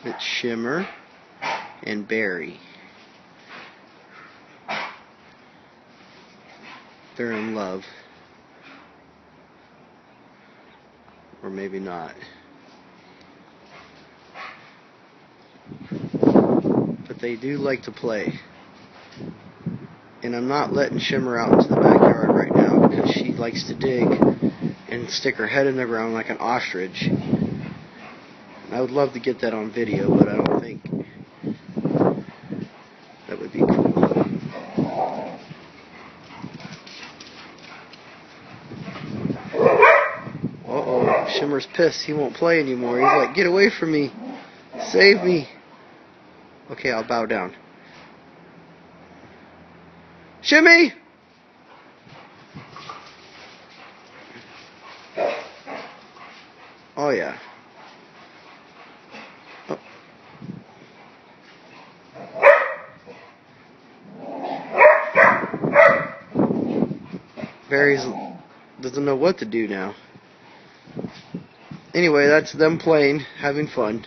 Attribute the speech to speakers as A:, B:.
A: It's Shimmer and Barry. They're in love. Or maybe not. But they do like to play. And I'm not letting Shimmer out into the backyard right now because she likes to dig and stick her head in the ground like an ostrich. I would love to get that on video, but I don't think that would be cool. Uh-oh, Shimmer's pissed. He won't play anymore. He's like, get away from me. Save me. Okay, I'll bow down. Shimmy! Oh, yeah. Oh. Barry doesn't know what to do now. Anyway, that's them playing, having fun.